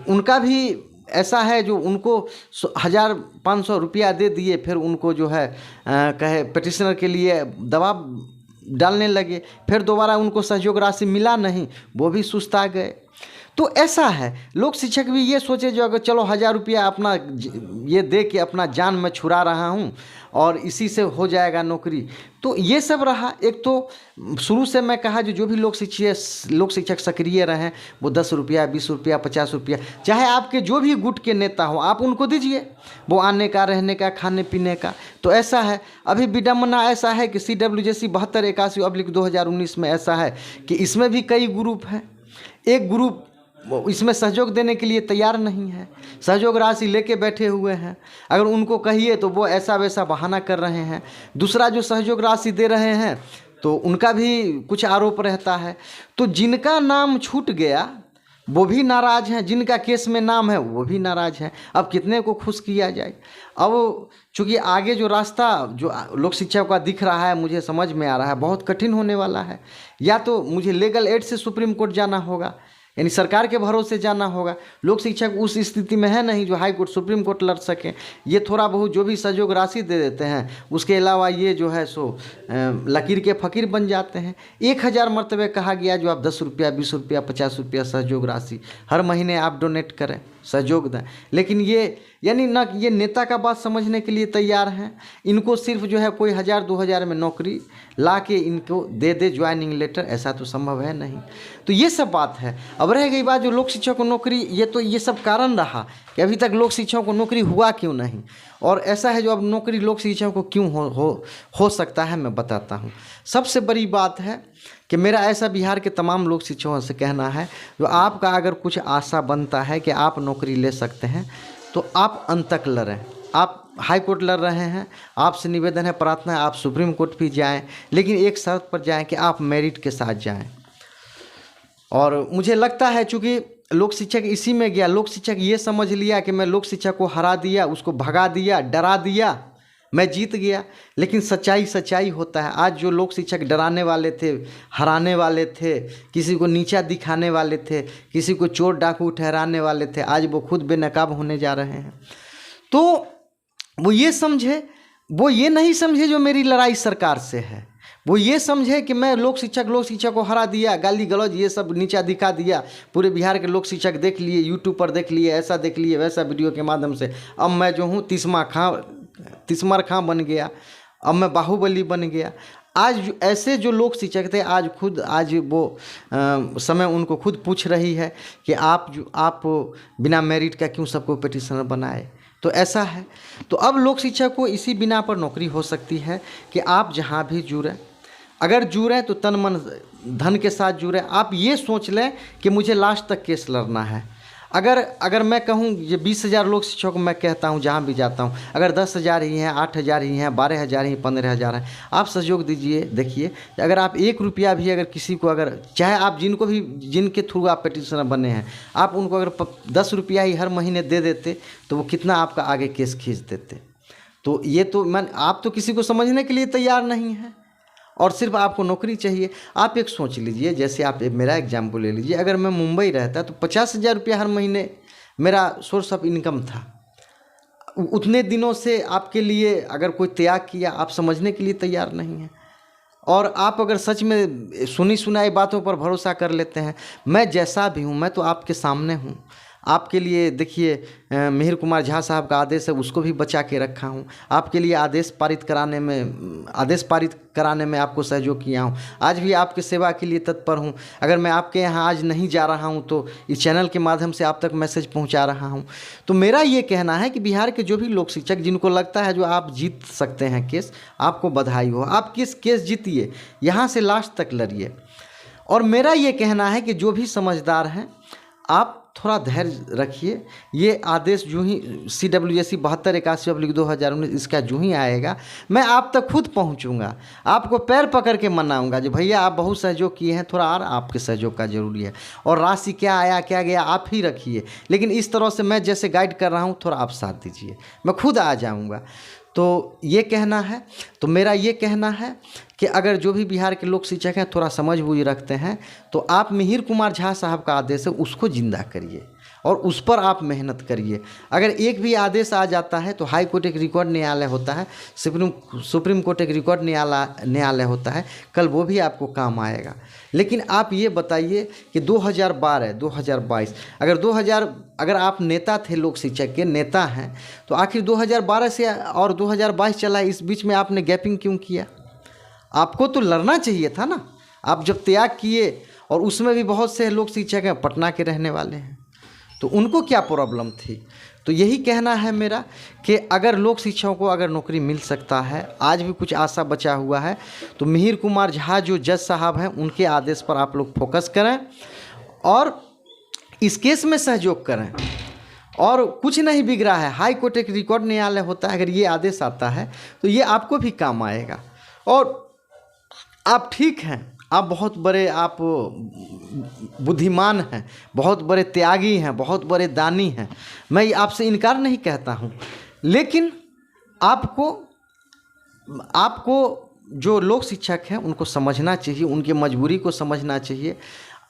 उनका भी ऐसा है जो उनको 1500 रुपया दे दिए, फिर उनको जो है कहे पिटिशनर के लिए दबाव डालने लगे, फिर दोबारा उनको सहयोग राशि मिला नहीं, वो भी सुस्ता गए। तो ऐसा है, लोक शिक्षक भी ये सोचे जो अगर चलो 1000 रुपया अपना ये दे के अपना जान मैं छुड़ा रहा हूँ और इसी से हो जाएगा नौकरी। तो ये सब रहा। एक तो शुरू से मैं कहा जो भी लोक शिक्षक सक्रिय रहें, वो 10 रुपया 20 रुपया 50 रुपया, चाहे आपके जो भी गुट के नेता हो आप उनको दीजिए, वो आने का रहने का खाने पीने का। तो ऐसा है, अभी विडम्बना ऐसा है कि CWJC 7281/2019 में ऐसा है कि इसमें भी कई ग्रुप हैं। एक ग्रुप इसमें सहयोग देने के लिए तैयार नहीं है, सहयोग राशि लेके बैठे हुए हैं, अगर उनको कहिए तो वो ऐसा वैसा बहाना कर रहे हैं। दूसरा जो सहयोग राशि दे रहे हैं तो उनका भी कुछ आरोप रहता है। तो जिनका नाम छूट गया वो भी नाराज़ हैं, जिनका केस में नाम है वो भी नाराज़ हैं। अब कितने को खुश किया जाए। अब चूँकि आगे जो रास्ता जो लोक शिक्षा का दिख रहा है, मुझे समझ में आ रहा है बहुत कठिन होने वाला है। या तो मुझे लीगल एड से सुप्रीम कोर्ट जाना होगा, यानी सरकार के भरोसे जाना होगा। लोक शिक्षक उस स्थिति में है नहीं जो हाई कोर्ट सुप्रीम कोर्ट लड़ सकें। ये थोड़ा बहुत जो भी सहयोग राशि दे देते हैं, उसके अलावा ये जो है सो लकीर के फ़कीर बन जाते हैं। 1000 मरतबे कहा गया जो आप 10 रुपया, 20 रुपया, 50 रुपया सहयोग राशि हर महीने आप डोनेट करें, सहयोग दें। लेकिन ये यानी ना ये नेता का बात समझने के लिए तैयार हैं। इनको सिर्फ जो है कोई 1000-2000 में नौकरी ला के इनको दे दे ज्वाइनिंग लेटर, ऐसा तो संभव है नहीं। तो ये सब बात है। अब रह गई बात जो लोक शिक्षक को नौकरी, ये सब कारण रहा कि अभी तक लोक शिक्षकों को नौकरी हुआ क्यों नहीं, और ऐसा है जो अब नौकरी लोक शिक्षकों को क्यों हो सकता है, मैं बताता हूँ। सबसे बड़ी बात है कि मेरा ऐसा बिहार के तमाम लोक शिक्षकों से कहना है, जो आपका अगर कुछ आशा बनता है कि आप नौकरी ले सकते हैं तो आप अंत तक लड़ें। आप हाई कोर्ट लड़ रहे हैं, आपसे निवेदन है, प्रार्थना है, आप सुप्रीम कोर्ट भी जाएं, लेकिन एक शर्त पर जाएं कि आप मेरिट के साथ जाएं। और मुझे लगता है चूँकि लोक शिक्षक इसी में गया, लोक शिक्षक ये समझ लिया कि मैं लोक शिक्षक को हरा दिया, उसको भगा दिया, डरा दिया, मैं जीत गया। लेकिन सच्चाई होता है। आज जो लोक शिक्षक डराने वाले थे, हराने वाले थे, किसी को नीचा दिखाने वाले थे, किसी को चोर डाकू ठहराने वाले थे, आज वो खुद बेनकाब होने जा रहे हैं। तो वो ये नहीं समझे जो मेरी लड़ाई सरकार से है। वो ये समझे कि मैं लोक शिक्षक को हरा दिया, गाली गलौज ये सब नीचा दिखा दिया, पूरे बिहार के लोक शिक्षक देख लिए, यूट्यूब पर देख लिए, ऐसा देख लिए, वैसा वीडियो के माध्यम से अब मैं जो हूँ तिस्मर खां बन गया, अब मैं बाहुबली बन गया। आज ऐसे जो लोक शिक्षक थे आज वो समय उनको खुद पूछ रही है कि आप बिना मेरिट का क्यों सबको पिटिशनर बनाए। तो ऐसा है। तो अब लोक शिक्षक को इसी बिना पर नौकरी हो सकती है कि आप जहाँ भी जुड़ें, अगर जुड़ें तो तन मन धन के साथ जुड़ें। आप ये सोच लें कि मुझे लास्ट तक केस लड़ना है। अगर मैं कहूँ ये 20,000 लोक शिक्षक को मैं कहता हूँ जहाँ भी जाता हूँ, अगर 10,000 ही हैं, 8,000 ही हैं, 12,000 ही, 15,000 हैं, आप सहयोग दीजिए। देखिए अगर आप 1 रुपया भी अगर किसी को, अगर चाहे आप जिनके थ्रू आप पिटिशनर बने हैं, आप उनको अगर 10 रुपया ही हर महीने दे देते तो वो कितना आपका आगे केस खींच देते। तो ये तो आप तो किसी को समझने के लिए तैयार नहीं है और सिर्फ आपको नौकरी चाहिए। आप एक सोच लीजिए, जैसे आप मेरा एग्जाम्पल ले लीजिए, अगर मैं मुंबई रहता तो 50,000 रुपया हर महीने मेरा सोर्स ऑफ इनकम था। उतने दिनों से आपके लिए अगर कोई त्याग किया, आप समझने के लिए तैयार नहीं हैं। और आप अगर सच में सुनी सुनाई बातों पर भरोसा कर लेते हैं, मैं जैसा भी हूँ, मैं तो आपके सामने हूँ। आपके लिए देखिए मिहिर कुमार झा साहब का आदेश है, उसको भी बचा के रखा हूँ। आपके लिए आदेश पारित कराने में आपको सहयोग किया हूँ। आज भी आपके सेवा के लिए तत्पर हूँ। अगर मैं आपके यहाँ आज नहीं जा रहा हूँ तो इस चैनल के माध्यम से आप तक मैसेज पहुँचा रहा हूँ। तो मेरा ये कहना है कि बिहार के जो भी लोक शिक्षक जिनको लगता है जो आप जीत सकते हैं केस, आपको बधाई हो। आप केस जीतिए, यहाँ से लास्ट तक लड़िए। और मेरा ये कहना है कि जो भी समझदार हैं, आप थोड़ा धैर्य रखिए। ये आदेश जो ही CWSE 7281/2019 इसका जो ही आएगा, मैं आप तक खुद पहुंचूंगा, आपको पैर पकड़ के मनाऊंगा जो भैया आप बहुत सहयोग किए हैं, थोड़ा और आपके सहयोग का ज़रूरी है। और राशि क्या आया क्या गया आप ही रखिए, लेकिन इस तरह से मैं जैसे गाइड कर रहा हूँ थोड़ा आप साथ दीजिए, मैं खुद आ जाऊँगा। तो ये कहना है। तो मेरा ये कहना है कि अगर जो भी बिहार के लोक शिक्षक हैं थोड़ा समझ बूझ रखते हैं, तो आप मिहिर कुमार झा साहब का आदेश है उसको जिंदा करिए और उस पर आप मेहनत करिए। अगर एक भी आदेश आ जाता है तो हाई कोर्ट एक रिकॉर्ड न्यायालय होता है, सुप्रीम कोर्ट एक रिकॉर्ड न्यायालय होता है, कल वो भी आपको काम आएगा। लेकिन आप ये बताइए कि 2012 2022 अगर आप नेता थे, लोक शिक्षक के नेता हैं, तो आखिर 2012 से और 2022 चला, इस बीच में आपने गैपिंग क्यों किया? आपको तो लड़ना चाहिए था ना। आप जब त्याग किए, और उसमें भी बहुत से लोक शिक्षक हैं पटना के रहने वाले हैं, तो उनको क्या प्रॉब्लम थी? तो यही कहना है मेरा कि अगर लोक शिक्षकों को अगर नौकरी मिल सकता है, आज भी कुछ आशा बचा हुआ है, तो मिहिर कुमार झा जो जज साहब हैं उनके आदेश पर आप लोग फोकस करें और इस केस में सहयोग करें। और कुछ नहीं बिगड़ रहा है, हाई कोर्ट एक रिकॉर्ड न्यायालय होता है, अगर ये आदेश आता है तो ये आपको भी काम आएगा। और आप ठीक हैं, आप बहुत बड़े, आप बुद्धिमान हैं, बहुत बड़े त्यागी हैं, बहुत बड़े दानी हैं, मैं आपसे इनकार नहीं कहता हूँ। लेकिन आपको जो लोक शिक्षक हैं उनको समझना चाहिए, उनकी मजबूरी को समझना चाहिए।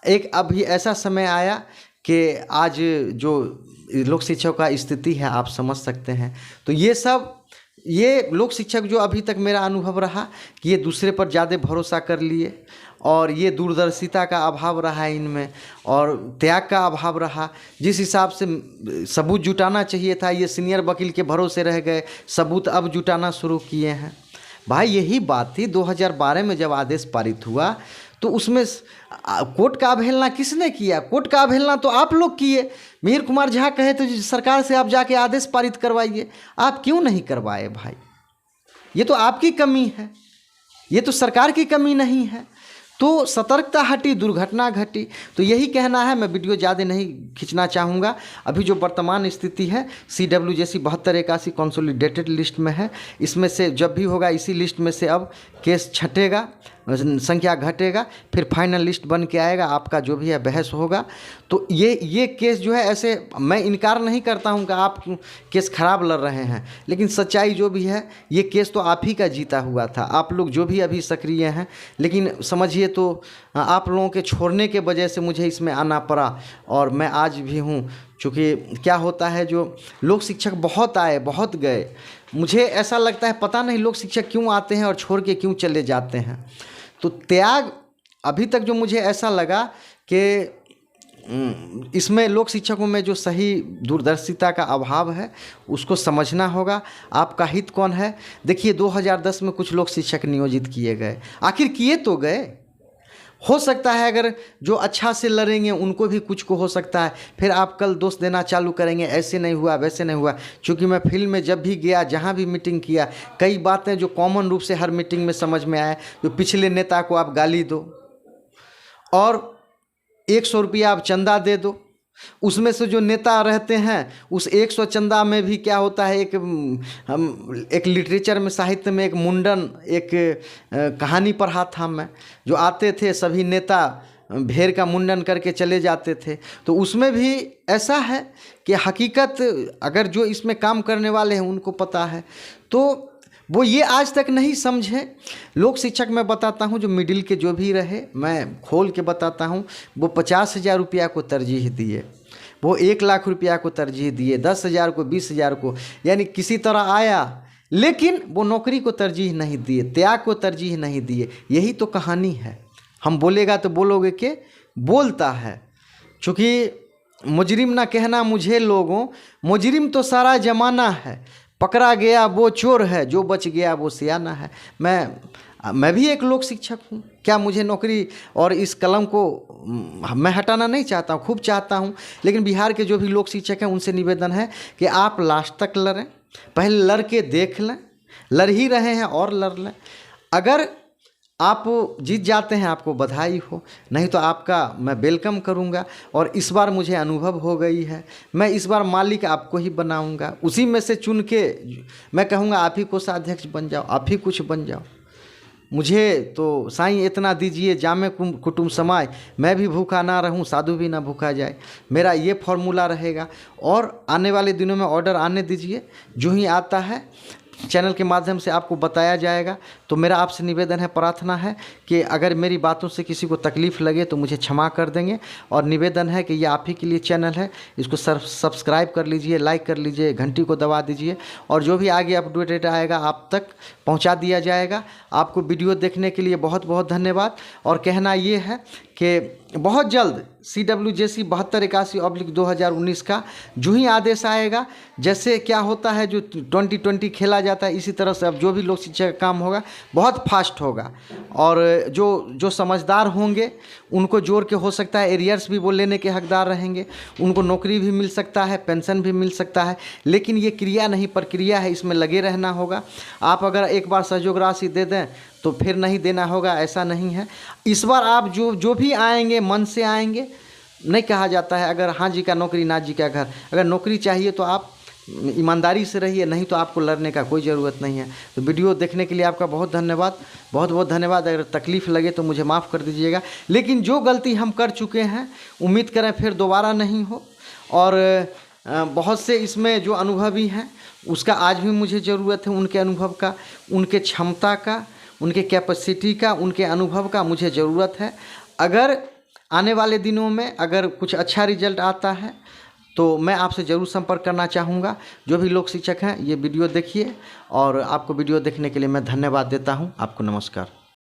एक अभी ऐसा समय आया कि आज जो लोक शिक्षक का स्थिति है आप समझ सकते हैं। तो ये लोक शिक्षक जो अभी तक मेरा अनुभव रहा कि ये दूसरे पर ज़्यादा भरोसा कर लिए, और ये दूरदर्शिता का अभाव रहा इनमें, और त्याग का अभाव रहा। जिस हिसाब से सबूत जुटाना चाहिए था, ये सीनियर वकील के भरोसे रह गए, सबूत अब जुटाना शुरू किए हैं। भाई यही बात थी 2012 में जब आदेश पारित हुआ तो उसमें कोर्ट का अवहेलना किसने किया? कोर्ट का अवहेलना तो आप लोग किए। मिहिर कुमार झा कहे तो सरकार से आप जाके आदेश पारित करवाइए, आप क्यों नहीं करवाए भाई? ये तो आपकी कमी है, ये तो सरकार की कमी नहीं है। तो सतर्कता हटी, दुर्घटना घटी। तो यही कहना है, मैं वीडियो ज़्यादा नहीं खींचना चाहूँगा। अभी जो वर्तमान स्थिति है CW जैसी 7281 कंसोलिडेटेड लिस्ट में है, इसमें से जब भी होगा इसी लिस्ट में से अब केस छटेगा, संख्या घटेगा, फिर फाइनल लिस्ट बन के आएगा, आपका जो भी है बहस होगा। तो ये केस जो है, ऐसे मैं इनकार नहीं करता हूं कि आप केस खराब लड़ रहे हैं, लेकिन सच्चाई जो भी है ये केस तो आप ही का जीता हुआ था, आप लोग जो भी अभी सक्रिय हैं। लेकिन समझिए तो आप लोगों के छोड़ने के वजह से मुझे इसमें आना पड़ा, और मैं आज भी हूँ। चूँकि क्या होता है, जो लोक शिक्षक बहुत आए बहुत गए, मुझे ऐसा लगता है पता नहीं लोक शिक्षक क्यों आते हैं और छोड़ के क्यों चले जाते हैं। तो त्याग अभी तक जो मुझे ऐसा लगा कि इसमें लोक शिक्षकों में जो सही दूरदर्शिता का अभाव है उसको समझना होगा। आपका हित कौन है? देखिए 2010 में कुछ लोक शिक्षक नियोजित किए गए, आखिर किए तो गए। हो सकता है अगर जो अच्छा से लड़ेंगे उनको भी कुछ को हो सकता है, फिर आप कल दोष देना चालू करेंगे, ऐसे नहीं हुआ वैसे नहीं हुआ। क्योंकि मैं फील्ड में जब भी गया, जहाँ भी मीटिंग किया, कई बातें जो कॉमन रूप से हर मीटिंग में समझ में आए, जो पिछले नेता को आप गाली दो और 100 रुपया आप चंदा दे दो, उसमें से जो नेता रहते हैं उस 100 चंदा में भी क्या होता है, एक लिटरेचर में, साहित्य में एक मुंडन, एक कहानी पढ़ा था मैं, जो आते थे सभी नेता भेड़ का मुंडन करके चले जाते थे। तो उसमें भी ऐसा है कि हकीकत अगर जो इसमें काम करने वाले हैं उनको पता है, तो वो ये आज तक नहीं समझे। लोक शिक्षक मैं बताता हूँ, जो मिडिल के जो भी रहे, मैं खोल के बताता हूँ, वो 50,000 रुपया को तरजीह दिए, वो 1 लाख रुपया को तरजीह दिए, 10,000 को, 20,000 को, यानी किसी तरह आया, लेकिन वो नौकरी को तरजीह नहीं दिए, त्याग को तरजीह नहीं दिए। यही तो कहानी है। हम बोलेगा तो बोलोगे कि बोलता है, चूँकि मुजरिम ना कहना मुझे लोगों, मुजरिम तो सारा जमाना है, पकड़ा गया वो चोर है, जो बच गया वो सियाना है। मैं भी एक लोक शिक्षक हूँ। क्या मुझे नौकरी और इस कलम को मैं हटाना नहीं चाहता हूँ, खूब चाहता हूँ। लेकिन बिहार के जो भी लोक शिक्षक हैं उनसे निवेदन है कि आप लास्ट तक लड़ें, पहले लड़ के देख लें, लड़ ही रहे हैं और लड़ लें। अगर आप जीत जाते हैं आपको बधाई हो, नहीं तो आपका मैं वेलकम करूंगा। और इस बार मुझे अनुभव हो गई है, मैं इस बार मालिक आपको ही बनाऊंगा, उसी में से चुन के मैं कहूँगा आप ही कोषाध्यक्ष बन जाओ, आप ही कुछ बन जाओ। मुझे तो साईं इतना दीजिए जामे कुटुम समाए, मैं भी भूखा ना रहूं, साधु भी ना भूखा जाए। मेरा ये फॉर्मूला रहेगा, और आने वाले दिनों में ऑर्डर आने दीजिए, जो ही आता है चैनल के माध्यम से आपको बताया जाएगा। तो मेरा आपसे निवेदन है, प्रार्थना है कि अगर मेरी बातों से किसी को तकलीफ़ लगे तो मुझे क्षमा कर देंगे। और निवेदन है कि ये आप ही के लिए चैनल है, इसको सब्सक्राइब कर लीजिए, लाइक कर लीजिए, घंटी को दबा दीजिए, और जो भी आगे अपडेट आएगा आप तक पहुंचा दिया जाएगा। आपको वीडियो देखने के लिए बहुत बहुत धन्यवाद। और कहना ये है कि बहुत जल्द CWJC 7281/2019 का जो ही आदेश आएगा, जैसे क्या होता है जो 2020 खेला जाता है, इसी तरह से अब जो भी लोक शिक्षा का काम होगा बहुत फास्ट होगा। और जो समझदार होंगे उनको जोड़ के हो सकता है एरियर्स भी वो लेने के हकदार रहेंगे, उनको नौकरी भी मिल सकता है, पेंशन भी मिल सकता है। लेकिन ये क्रिया नहीं प्रक्रिया है, इसमें लगे रहना होगा। आप अगर एक बार सहयोग राशि दे दें तो फिर नहीं देना होगा, ऐसा नहीं है। इस बार आप जो भी आएंगे मन से आएंगे, नहीं कहा जाता है अगर हाँ जी का नौकरी ना जी का घर। अगर नौकरी चाहिए तो आप ईमानदारी से रहिए, नहीं तो आपको लड़ने का कोई ज़रूरत नहीं है। तो वीडियो देखने के लिए आपका बहुत धन्यवाद, बहुत बहुत धन्यवाद। अगर तकलीफ़ लगे तो मुझे माफ़ कर दीजिएगा, लेकिन जो गलती हम कर चुके हैं उम्मीद करें फिर दोबारा नहीं हो। और बहुत से इसमें जो अनुभवी हैं उसका आज भी मुझे ज़रूरत है, उनके अनुभव का, उनके क्षमता का, उनके कैपेसिटी का, उनके अनुभव का मुझे ज़रूरत है। अगर आने वाले दिनों में अगर कुछ अच्छा रिजल्ट आता है तो मैं आपसे ज़रूर संपर्क करना चाहूँगा। जो भी लोग शिक्षक हैं ये वीडियो देखिए, और आपको वीडियो देखने के लिए मैं धन्यवाद देता हूँ। आपको नमस्कार।